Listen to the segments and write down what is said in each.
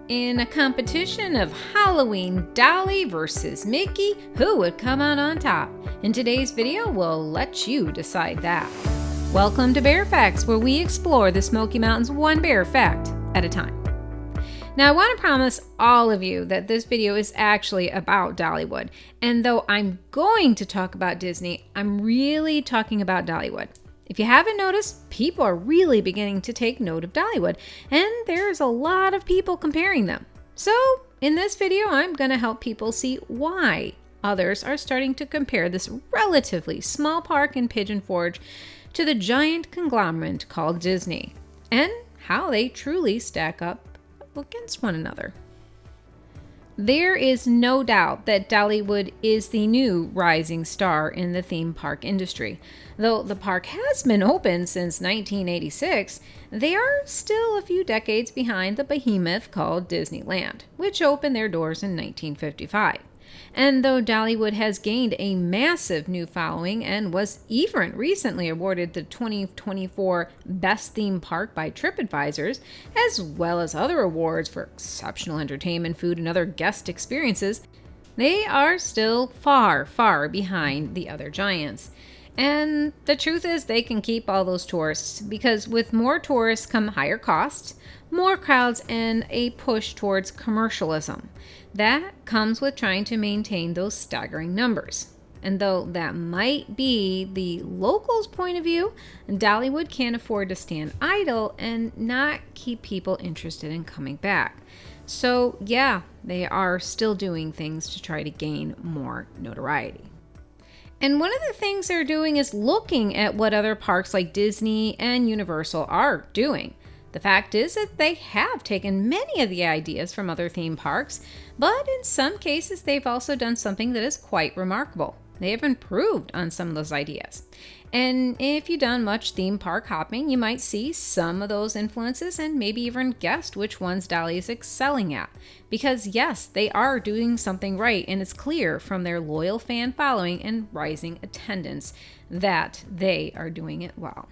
In a competition of Halloween Dolly versus Mickey, who would come out on top? In today's video, we'll let you decide that. Welcome to Bear Facts, where we explore the Smoky Mountains one bear fact at a time. Now, I want to promise all of you that this video is actually about Dollywood. And though I'm going to talk about Disney, I'm really talking about Dollywood. If you haven't noticed, people are really beginning to take note of Dollywood, and there's a lot of people comparing them. So, in this video, I'm going to help people see why others are starting to compare this relatively small park in Pigeon Forge to the giant conglomerate called Disney, and how they truly stack up against one another. There is no doubt that Dollywood is the new rising star in the theme park industry. Though the park has been open since 1986, they are still a few decades behind the behemoth called Disneyland, which opened their doors in 1955. And though Dollywood has gained a massive new following and was even recently awarded the 2024 Best Theme Park by TripAdvisor, as well as other awards for exceptional entertainment, food, and other guest experiences, they are still far, far behind the other giants. And the truth is they can keep all those tourists, because with more tourists come higher costs, more crowds, and a push towards commercialism. That comes with trying to maintain those staggering numbers. And though that might be the locals' point of view, Dollywood can't afford to stand idle and not keep people interested in coming back. So yeah, they are still doing things to try to gain more notoriety. And one of the things they're doing is looking at what other parks like Disney and Universal are doing. The fact is that they have taken many of the ideas from other theme parks, but in some cases they've also done something that is quite remarkable. They have improved on some of those ideas. And if you've done much theme park hopping, you might see some of those influences and maybe even guessed which ones Dolly is excelling at. Because yes, they are doing something right, and it's clear from their loyal fan following and rising attendance that they are doing it well.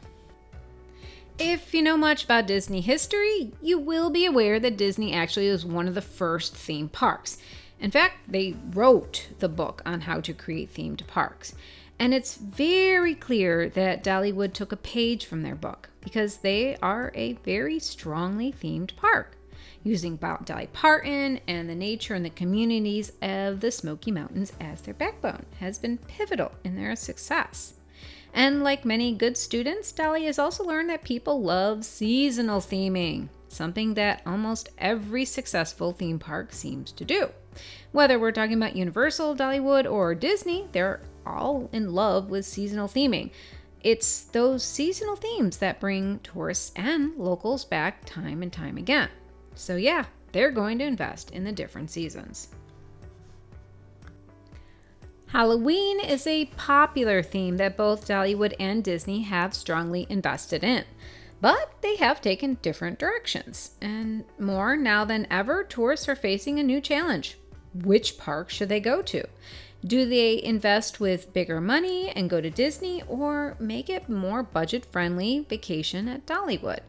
If you know much about Disney history, you will be aware that Disney actually was one of the first theme parks. In fact, they wrote the book on how to create themed parks. And it's very clear that Dollywood took a page from their book, because they are a very strongly themed park, using Dolly Parton and the nature and the communities of the Smoky Mountains as their backbone has been pivotal in their success. And like many good students, Dolly has also learned that people love seasonal theming, something that almost every successful theme park seems to do. Whether we're talking about Universal, Dollywood, or Disney, they're all in love with seasonal theming. It's those seasonal themes that bring tourists and locals back time and time again. So yeah, they're going to invest in the different seasons. Halloween is a popular theme that both Dollywood and Disney have strongly invested in, but they have taken different directions. And more now than ever, tourists are facing a new challenge. Which park should they go to? Do they invest with bigger money and go to Disney, or make it more budget-friendly vacation at Dollywood?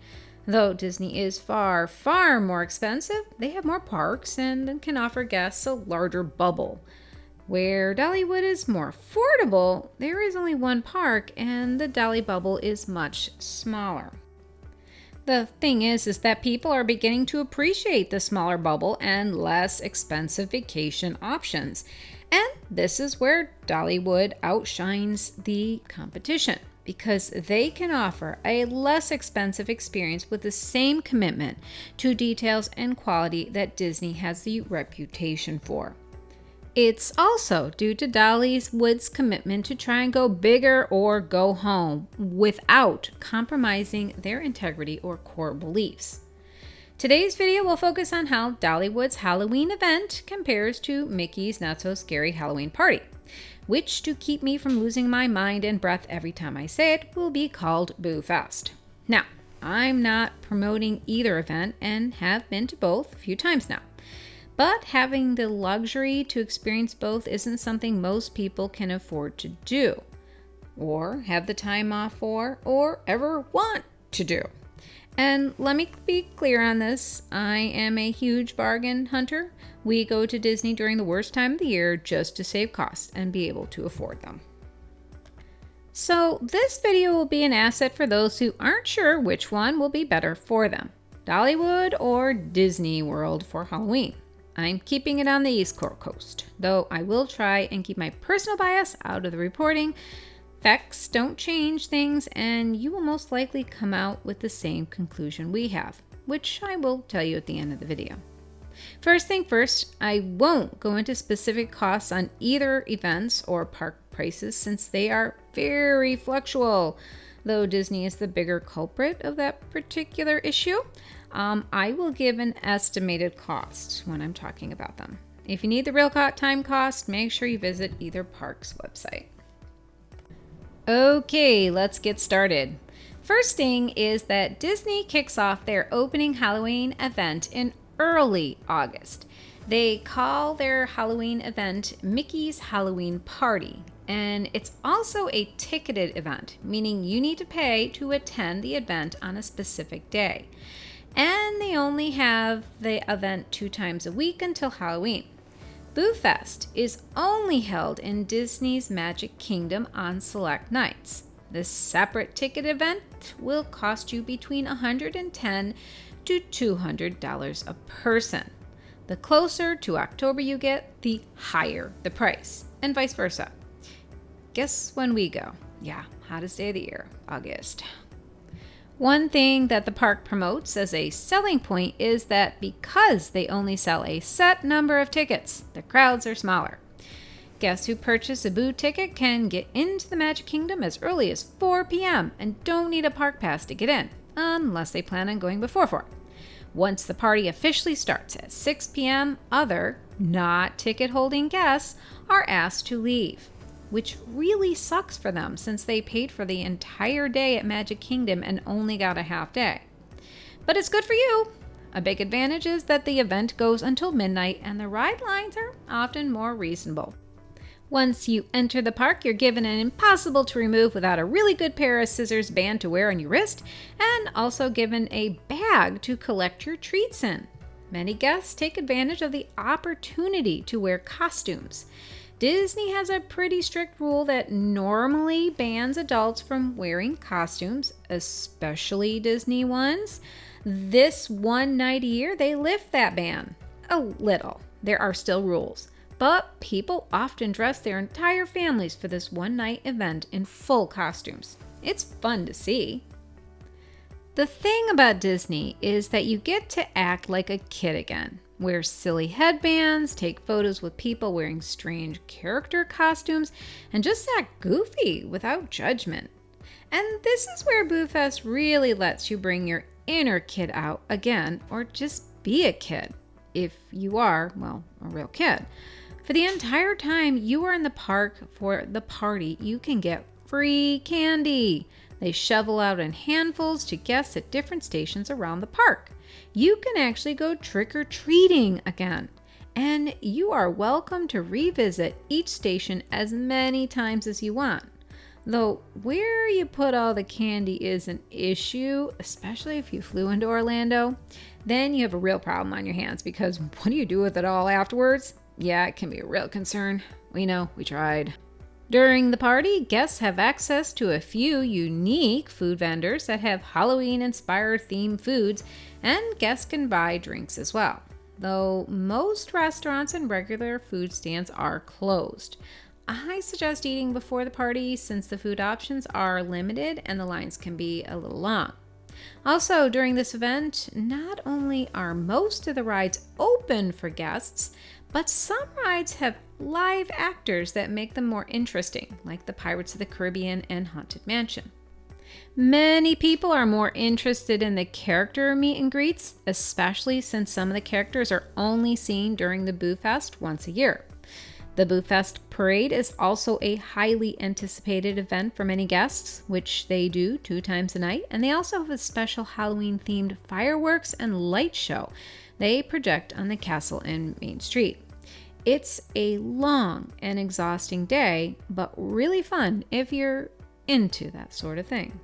Though Disney is far, far more expensive, they have more parks and can offer guests a larger bubble. Where Dollywood is more affordable, there is only one park and the Dolly bubble is much smaller. The thing is that people are beginning to appreciate the smaller bubble and less expensive vacation options. And this is where Dollywood outshines the competition, because they can offer a less expensive experience with the same commitment to details and quality that Disney has the reputation for. It's also due to Dollywood's commitment to try and go bigger or go home without compromising their integrity or core beliefs. Today's video will focus on how Dollywood's Halloween event compares to Mickey's Not So Scary Halloween Party, which, to keep me from losing my mind and breath every time I say it, will be called Boo Fest. Now, I'm not promoting either event and have been to both a few times now. But having the luxury to experience both isn't something most people can afford to do, or have the time off for, or ever want to do. And let me be clear on this. I am a huge bargain hunter. We go to Disney during the worst time of the year just to save costs and be able to afford them. So this video will be an asset for those who aren't sure which one will be better for them, Dollywood or Disney World for Halloween. I'm keeping it on the East Coast, though I will try and keep my personal bias out of the reporting. Facts don't change things, and you will most likely come out with the same conclusion we have, which I will tell you at the end of the video. First thing first, I won't go into specific costs on either events or park prices since they are very fluctual. Though Disney is the bigger culprit of that particular issue, I will give an estimated cost when I'm talking about them. If you need the real time cost, make sure you visit either park's website. Okay, let's get started. First thing is that Disney kicks off their opening Halloween event in early August. They call their Halloween event Mickey's Halloween Party, and it's also a ticketed event, meaning you need to pay to attend the event on a specific day. And they only have the event 2 times a week until Halloween. Boo Fest is only held in Disney's Magic Kingdom on select nights. This separate ticket event will cost you between $110 to $200 a person. The closer to October you get, the higher the price, and vice versa. Guess when we go? Yeah, hottest day of the year, August. One thing that the park promotes as a selling point is that because they only sell a set number of tickets, the crowds are smaller. Guests who purchase a Boo ticket can get into the Magic Kingdom as early as 4 p.m. and don't need a park pass to get in, unless they plan on going before 4. Once the party officially starts at 6 p.m., other, not ticket-holding guests are asked to leave, which really sucks for them since they paid for the entire day at Magic Kingdom and only got a half day. But it's good for you. A big advantage is that the event goes until midnight and the ride lines are often more reasonable. Once you enter the park, you're given an impossible to remove without a really good pair of scissors band to wear on your wrist, and also given a bag to collect your treats in. Many guests take advantage of the opportunity to wear costumes. Disney has a pretty strict rule that normally bans adults from wearing costumes, especially Disney ones. This one night a year, they lift that ban a little. There are still rules, but people often dress their entire families for this one night event in full costumes. It's fun to see. The thing about Disney is that you get to act like a kid again. Wear silly headbands, take photos with people wearing strange character costumes, and just act goofy without judgment. And this is where Boo Fest really lets you bring your inner kid out again, or just be a kid, if you are, well, a real kid. For the entire time you are in the park for the party, you can get free candy. They shovel out in handfuls to guests at different stations around the park. You can actually go trick-or-treating again. And you are welcome to revisit each station as many times as you want. Though where you put all the candy is an issue, especially if you flew into Orlando, then you have a real problem on your hands because what do you do with it all afterwards? Yeah, it can be a real concern. We know, we tried. During the party, guests have access to a few unique food vendors that have Halloween-inspired themed foods, and guests can buy drinks as well. Though most restaurants and regular food stands are closed. I suggest eating before the party since the food options are limited and the lines can be a little long. Also, during this event, not only are most of the rides open for guests, but some rides have live actors that make them more interesting, like the Pirates of the Caribbean and Haunted Mansion. Many people are more interested in the character meet and greets, especially since some of the characters are only seen during the Boo Fest once a year. The Boo Fest parade is also a highly anticipated event for many guests, which they do 2 times a night, and they also have a special Halloween-themed fireworks and light show they project on the castle and Main Street. It's a long and exhausting day, but really fun if you're into that sort of thing.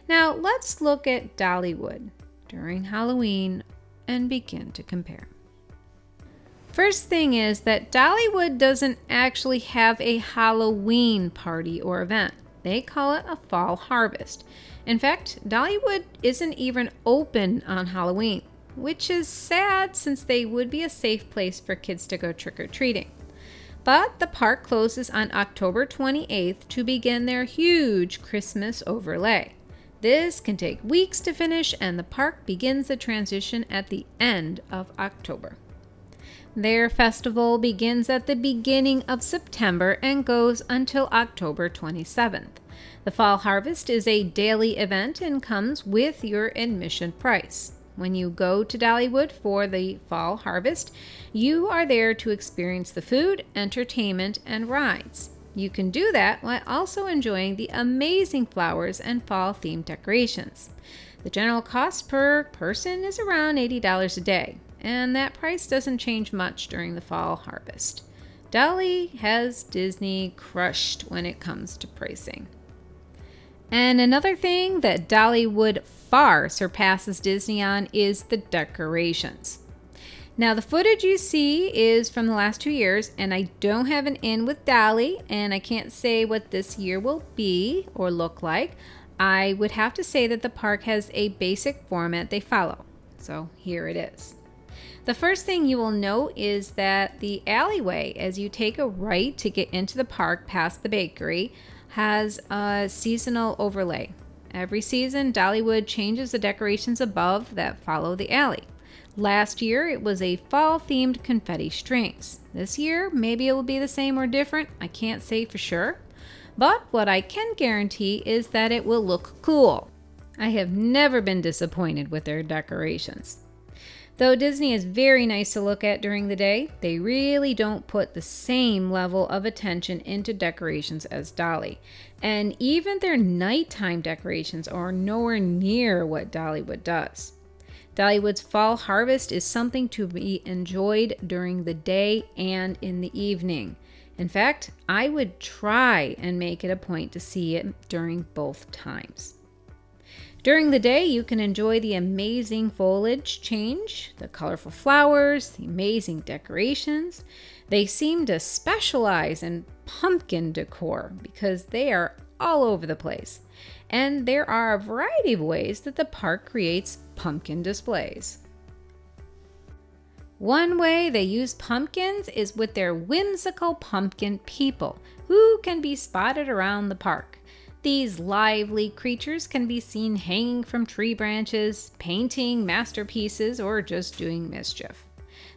Now let's look at Dollywood. during Halloween and begin to compare. First thing is that Dollywood doesn't actually have a Halloween party or event. They call it a fall harvest. In fact, Dollywood isn't even open on Halloween, which is sad since they would be a safe place for kids to go trick-or-treating. But the park closes on October 28th to begin their huge Christmas overlay. This can take weeks to finish, and the park begins the transition at the end of October. Their festival begins at the beginning of September and goes until October 27th. The Fall Harvest is a daily event and comes with your admission price. When you go to Dollywood for the Fall Harvest, you are there to experience the food, entertainment, and rides. You can do that while also enjoying the amazing flowers and fall-themed decorations. The general cost per person is around $80 a day, and that price doesn't change much during the Fall Harvest. Dolly has Disney crushed when it comes to pricing. And another thing that Dollywood far surpasses Disney on is the decorations. Now, the footage you see is from the last 2 years, and I don't have an in with Dolly, and I can't say what this year will be or look like. I would have to say that the park has a basic format they follow. So here it is. The first thing you will note is that the alleyway, as you take a right to get into the park past the bakery, has a seasonal overlay. Every season, Dollywood changes the decorations above that follow the alley. Last year, it was a fall-themed confetti strings. This year, maybe it will be the same or different. I can't say for sure. But what I can guarantee is that it will look cool. I have never been disappointed with their decorations. Though Disney is very nice to look at during the day, they really don't put the same level of attention into decorations as Dolly. And even their nighttime decorations are nowhere near what Dollywood does. Dollywood's Fall Harvest is something to be enjoyed during the day and in the evening. In fact, I would try and make it a point to see it during both times. During the day, you can enjoy the amazing foliage change, the colorful flowers, the amazing decorations. They seem to specialize in pumpkin decor because they are all over the place. And there are a variety of ways that the park creates pumpkin displays. One way they use pumpkins is with their whimsical pumpkin people, who can be spotted around the park. These lively creatures can be seen hanging from tree branches, painting masterpieces, or just doing mischief.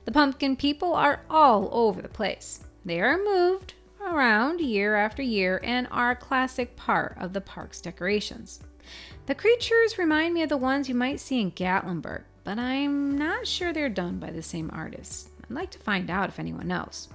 The pumpkin people are all over the place. They are moved around year after year and are a classic part of the park's decorations. The creatures remind me of the ones you might see in Gatlinburg, but I'm not sure they're done by the same artists. I'd like to find out if anyone knows.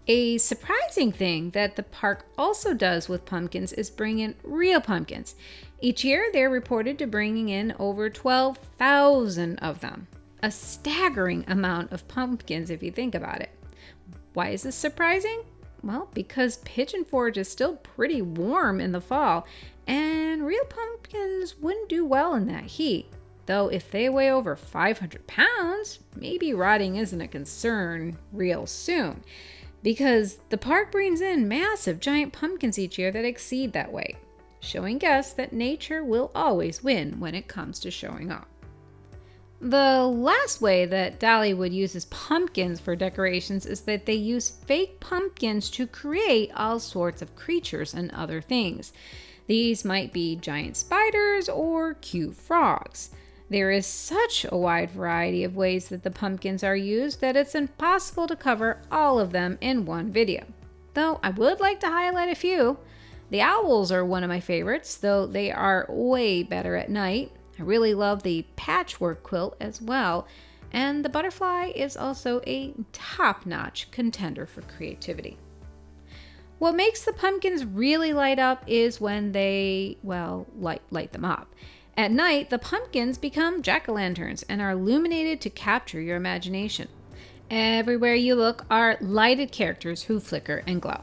A surprising thing that the park also does with pumpkins is bring in real pumpkins. Each year, they're reported to bringing in over 12,000 of them. A staggering amount of pumpkins if you think about it. Why is this surprising? Well, because Pigeon Forge is still pretty warm in the fall, and real pumpkins wouldn't do well in that heat. Though if they weigh over 500 pounds, maybe rotting isn't a concern real soon. Because the park brings in massive giant pumpkins each year that exceed that weight, showing guests that nature will always win when it comes to showing off. The last way that Dollywood uses pumpkins for decorations is that they use fake pumpkins to create all sorts of creatures and other things. These might be giant spiders or cute frogs. There is such a wide variety of ways that the pumpkins are used that it's impossible to cover all of them in one video. Though I would like to highlight a few. The owls are one of my favorites, though they are way better at night. I really love the patchwork quilt as well, and the butterfly is also a top-notch contender for creativity. What makes the pumpkins really light up is when they, light them up. At night, the pumpkins become jack-o'-lanterns and are illuminated to capture your imagination. Everywhere you look are lighted characters who flicker and glow.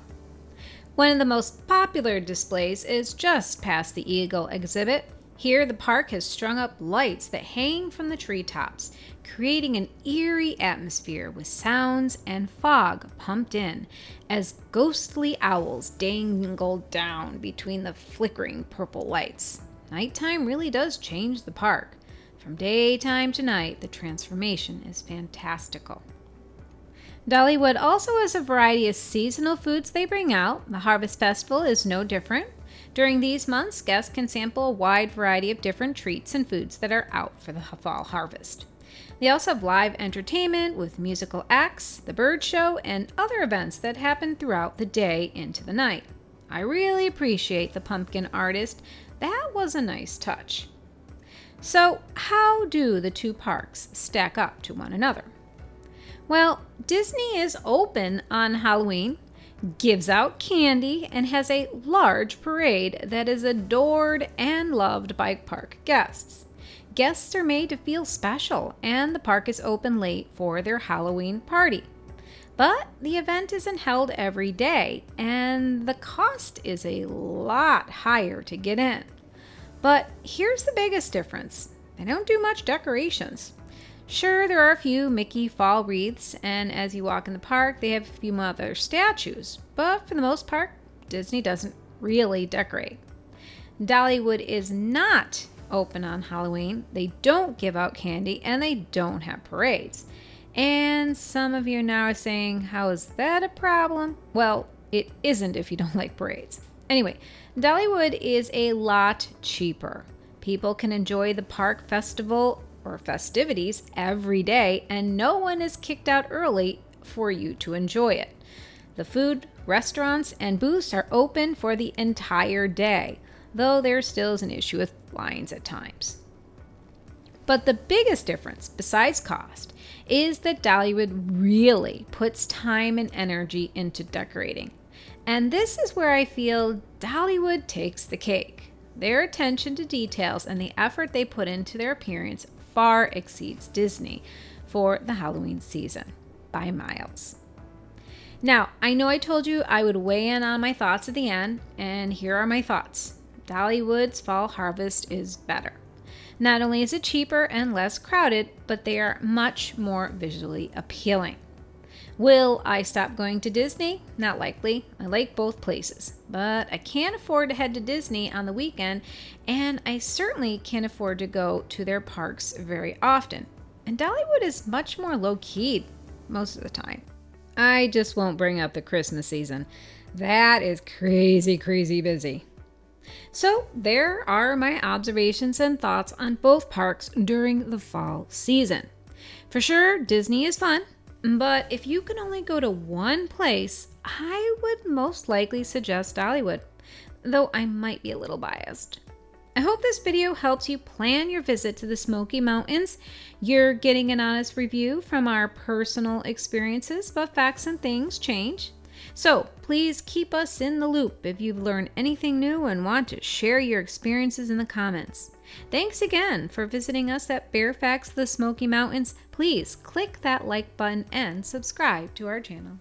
One of the most popular displays is just past the Eagle exhibit. Here, the park has strung up lights that hang from the treetops, creating an eerie atmosphere with sounds and fog pumped in as ghostly owls dangle down between the flickering purple lights. Nighttime really does change the park. From daytime to night, the transformation is fantastical. Dollywood also has a variety of seasonal foods they bring out. The Harvest Festival is no different. During these months, guests can sample a wide variety of different treats and foods that are out for the fall harvest. They also have live entertainment with musical acts, the bird show, and other events that happen throughout the day into the night. I really appreciate the pumpkin artist. That was a nice touch. So, how do the two parks stack up to one another? Well, Disney is open on Halloween, gives out candy, and has a large parade that is adored and loved by park guests. Guests are made to feel special, and the park is open late for their Halloween party. But the event isn't held every day, and the cost is a lot higher to get in. But here's the biggest difference. They don't do much decorations. Sure, there are a few Mickey fall wreaths, and as you walk in the park, they have a few other statues. But for the most part, Disney doesn't really decorate. Dollywood is not open on Halloween. They don't give out candy, and they don't have parades. And some of you now are saying, how is that a problem? Well, it isn't if you don't like parades. Anyway, Dollywood is a lot cheaper. People can enjoy the park festival or festivities every day, and no one is kicked out early for you to enjoy it. The food, restaurants, and booths are open for the entire day, though there still is an issue with lines at times. But the biggest difference, besides cost, is that Dollywood really puts time and energy into decorating. And this is where I feel Dollywood takes the cake. Their attention to details and the effort they put into their appearance far exceeds Disney for the Halloween season by miles. Now, I know I told you I would weigh in on my thoughts at the end, and here are my thoughts. Dollywood's Fall Harvest is better. Not only is it cheaper and less crowded, but they are much more visually appealing. Will I stop going to Disney? Not likely. I like both places, but I can't afford to head to Disney on the weekend, and I certainly can't afford to go to their parks very often. And Dollywood is much more low-key most of the time. I just won't bring up the Christmas season. That is crazy, crazy busy. So there are my observations and thoughts on both parks during the fall season. For sure, Disney is fun. But if you can only go to one place, I would most likely suggest Dollywood, though I might be a little biased. I hope this video helps you plan your visit to the Smoky Mountains. You're getting an honest review from our personal experiences, but facts and things change. So please keep us in the loop if you've learned anything new and want to share your experiences in the comments. Thanks again for visiting us at Bear Facts, the Smoky Mountains. Please click that like button and subscribe to our channel.